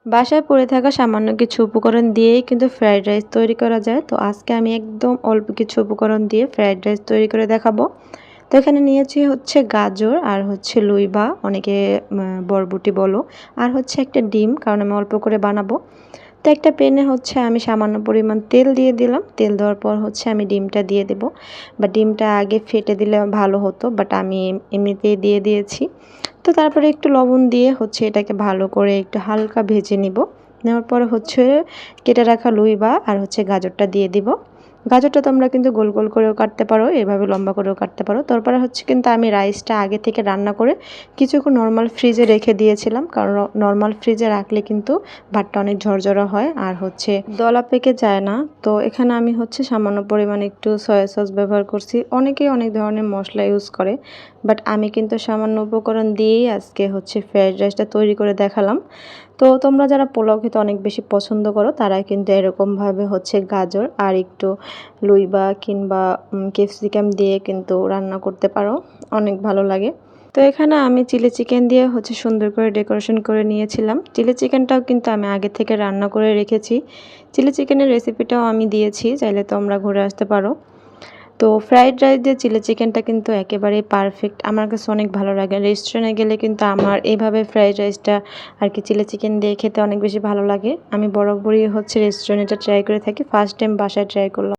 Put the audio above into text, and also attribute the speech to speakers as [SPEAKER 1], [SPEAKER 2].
[SPEAKER 1] বাসায় পড়ে থাকা সামান্য কিছু উপকরণ দিয়েই কিন্তু ফ্রাইড রাইস তৈরি করা যায়। তো আজকে আমি একদম অল্প কিছু উপকরণ দিয়ে ফ্রাইড রাইস তৈরি করে দেখাবো। তো এখানে নিয়েছি হচ্ছে গাজর আর হচ্ছে লুইবা, অনেকে বরবটি বলো, আর হচ্ছে একটা ডিম, কারণ আমি অল্প করে বানাবো। তো একটা প্যানে হচ্ছে আমি সামান্য পরিমাণ তেল দিয়ে দিলাম। তেল দেওয়ার পর হচ্ছে আমি ডিমটা দিয়ে দেব, বা ডিমটা আগে ফেটে দিলে ভালো হতো, বাট আমি এমনিতেই দিয়ে দিয়েছি। তো তারপরে একটু লবণ দিয়ে হচ্ছে এটাকে ভালো করে একটু হালকা ভেজে নিব। নেওয়ার পরে হচ্ছে কেটে রাখা লুইবা আর হচ্ছে গাজরটা দিয়ে দিব। গাজরটা তোমরা কিন্তু গোল গোল করেও কাটতে পারো, এভাবে লম্বা করেও কাটতে পারো। তারপরে হচ্ছে কিন্তু আমি রাইসটা আগে থেকে রান্না করে কিছুক্ষণ নর্মাল ফ্রিজে রেখে দিয়েছিলাম, কারণ নর্মাল ফ্রিজে রাখলে কিন্তু ভাতটা অনেক ঝরঝরা হয় আর হচ্ছে দলা পেকে যায় না। তো এখানে আমি হচ্ছে সামান্য পরিমাণে একটু সয়া সস ব্যবহার করছি। অনেকেই অনেক ধরনের মশলা ইউজ করে, বাট আমি কিন্তু সামান্য উপকরণ দিয়েই আজকে হচ্ছে ফ্রাইড রাইসটা তৈরি করে দেখালাম। তো তোমরা যারা পোলাও খেতে অনেক বেশি পছন্দ করো তারা কিন্তু এরকমভাবে হচ্ছে গাজর আর একটু লুইবা কিংবা ক্যাপসিকাম দিয়ে কিন্তু রান্না করতে পারো, অনেক ভালো লাগে। তো এখানে আমি চিলি চিকেন দিয়ে হচ্ছে সুন্দর করে ডেকোরেশন করে নিয়েছিলাম। চিলি চিকেনটাও কিন্তু আমি আগে থেকে রান্না করে রেখেছি। চিলি চিকেনের রেসিপিটাও আমি দিয়েছি, চাইলে তোমরা ঘুরে আসতে পারো। তো ফ্রাইড রাইস দিয়ে চিলি চিকেনটা কিন্তু একেবারেই পারফেক্ট, আমার কাছে অনেক ভালো লাগে। রেস্টুরেন্টে গেলে কিন্তু আমার এইভাবে ফ্রাইড রাইসটা আর কি চিলি চিকেন দিয়ে খেতে অনেক বেশি ভালো লাগে। আমি বরাবরই হচ্ছে রেস্টুরেন্টে ট্রাই করে থাকি, ফার্স্ট টাইম বাসায় ট্রাই করলাম।